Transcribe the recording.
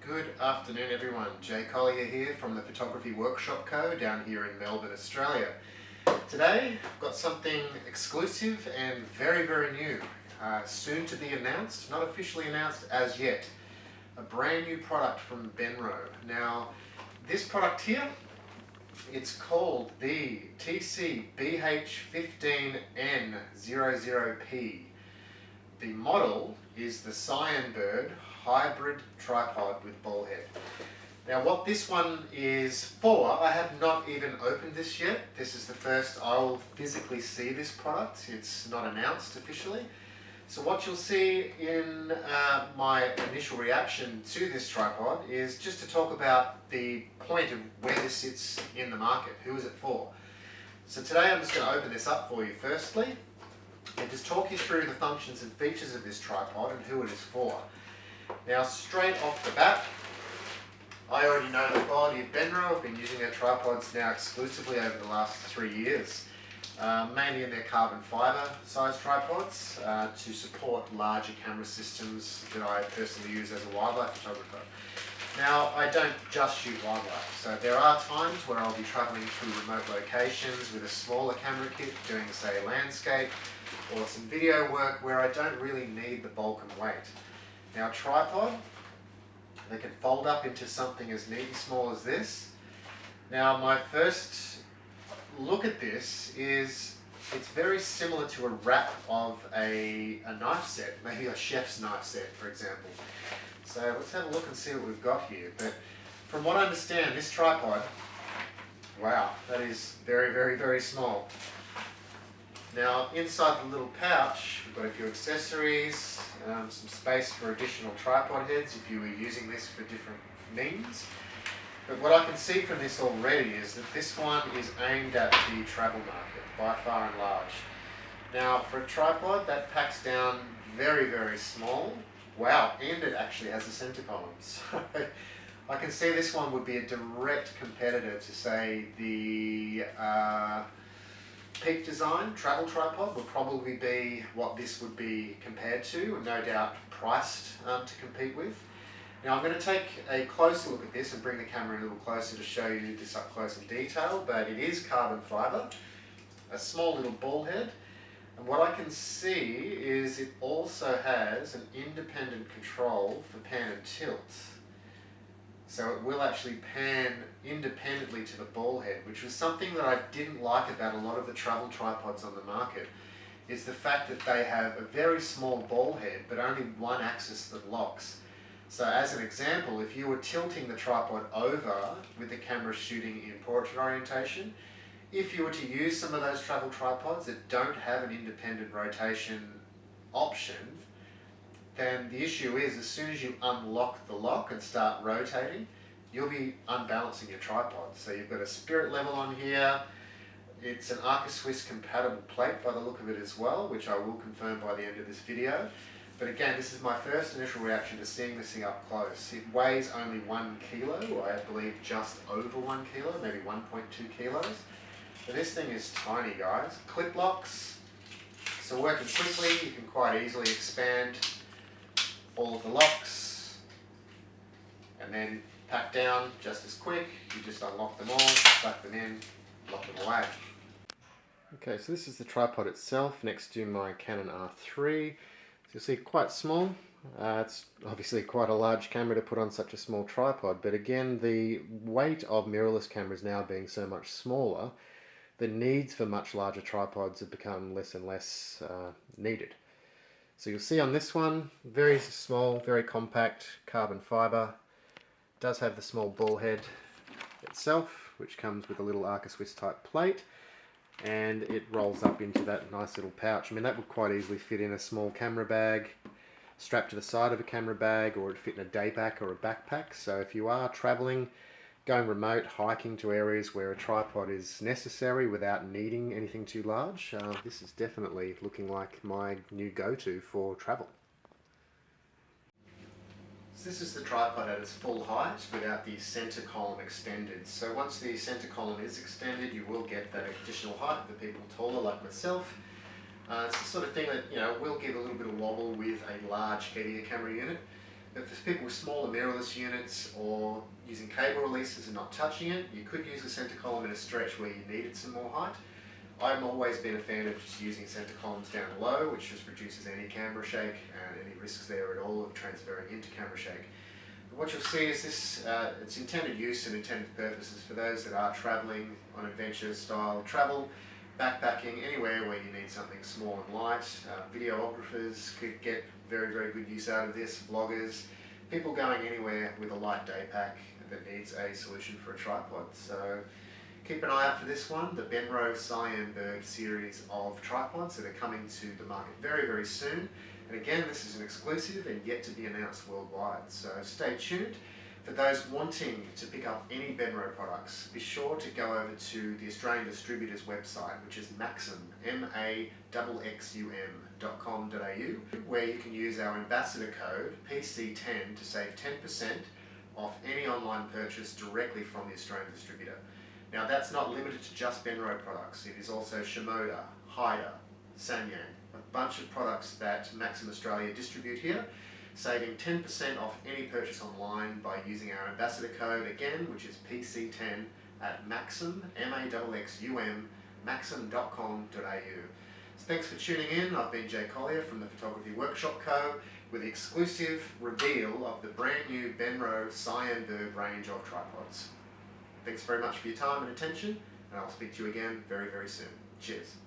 Good afternoon everyone, Jay Collier here from the Photography Workshop Co. down here in Melbourne, Australia. Today I've got something exclusive and very new, soon to be announced, not officially announced as yet. A brand new product from Benro. Now this product here, it's called the TCBH15N00P. The model is the Cyanbird hybrid tripod with ball head. Now what this one is for, I have not even opened this yet. This is the first I'll physically see this product. It's not announced officially. So what you'll see in my initial reaction to this tripod is just to talk about the point of where this sits in the market. Who is it for? So today I'm just going to open this up for you firstly and just talk you through the functions and features of this tripod and who it is for. Now straight off the bat, I already know the quality of Benro. I've been using their tripods now exclusively over the last 3 years, mainly in their carbon fibre size tripods to support larger camera systems that I personally use as a wildlife photographer. Now I don't just shoot wildlife, so there are times where I'll be travelling through remote locations with a smaller camera kit doing say landscape or some video work where I don't really need the bulk and weight. Now a tripod, they can fold up into something as neat and small as this. Now my first look at this is it's very similar to a wrap of a knife set, maybe a chef's knife set for example. So let's have a look and see what we've got here. But from what I understand, this tripod, wow, that is very small. Now inside the little pouch, we've got a few accessories, some space for additional tripod heads if you were using this for different means. But what I can see from this already is that this one is aimed at the travel market by far and large. Now for a tripod that packs down very small. Wow, and it actually has a center column. So I can see this one would be a direct competitor to say the Peak Design travel tripod would probably be what this would be compared to, and no doubt priced to compete with. Now I'm going to take a closer look at this and bring the camera a little closer to show you this up close in detail, but it is carbon fibre, a small little ball head, and what I can see is it also has an independent control for pan and tilt. So it will actually pan independently to the ball head, which was something that I didn't like about a lot of the travel tripods on the market, is the fact that they have a very small ball head but only one axis that locks. So as an example, if you were tilting the tripod over with the camera shooting in portrait orientation, if you were to use some of those travel tripods that don't have an independent rotation option, then the issue is as soon as you unlock the lock and start rotating, you'll be unbalancing your tripod. So you've got a spirit level on here. It's an Arca Swiss compatible plate by the look of it as well, which I will confirm by the end of this video. But again, this is my first initial reaction to seeing this thing up close. It weighs only 1 kilo, I believe just over 1 kilo, maybe 1.2 kilos. But this thing is tiny, guys. Clip locks, so working quickly, you can quite easily expand all of the locks and then pack down just as quick. You just unlock them all, tuck them in, lock them away. Okay, so this is the tripod itself next to my Canon R3. So you'll see quite small. It's obviously quite a large camera to put on such a small tripod, but again the weight of mirrorless cameras now being so much smaller, the needs for much larger tripods have become less and less needed. So you'll see on this one, very small, very compact, carbon fibre. Does have the small ball head itself, which comes with a little Arca Swiss type plate, and it rolls up into that nice little pouch. I mean, that would quite easily fit in a small camera bag, strapped to the side of a camera bag, or it'd fit in a day pack or a backpack. So if you are travelling, going remote, hiking to areas where a tripod is necessary without needing anything too large, this is definitely looking like my new go-to for travel. So this is the tripod at its full height without the centre column extended. So once the centre column is extended, you will get that additional height for people taller like myself. It's the sort of thing that will give a little bit of wobble with a large, heavier camera unit. But for people with smaller mirrorless units or using cable releases and not touching it, you could use a center column in a stretch where you needed some more height. I've always been a fan of just using center columns down low, which just reduces any camera shake and any risks there at all of transferring into camera shake. But what you'll see is this, its intended use and intended purposes for those that are traveling on adventure style travel, backpacking, anywhere where you need something small and light. Videographers could get very, very good use out of this, vloggers, people going anywhere with a light day pack that needs a solution for a tripod. So keep an eye out for this one, the Benro Cyanbird series of tripods that are coming to the market very, very soon. And again, this is an exclusive and yet to be announced worldwide. So stay tuned. For those wanting to pick up any Benro products, be sure to go over to the Australian distributor's website, which is Maxum, maxum.com.au, where you can use our ambassador code PC10 to save 10% off any online purchase directly from the Australian distributor. Now that's not limited to just Benro products, it is also Shimoda, Haida, Sanyang, a bunch of products that Maxum Australia distribute here, saving 10% off any purchase online by using our ambassador code again, which is PC10 at Maxum, M-A-X-X-U-M, maxum.com.au. So thanks for tuning in. I've been Jay Collier from the Photography Workshop Co. with the exclusive reveal of the brand new Benro Cyanbird range of tripods. Thanks very much for your time and attention, and I'll speak to you again very, very soon. Cheers.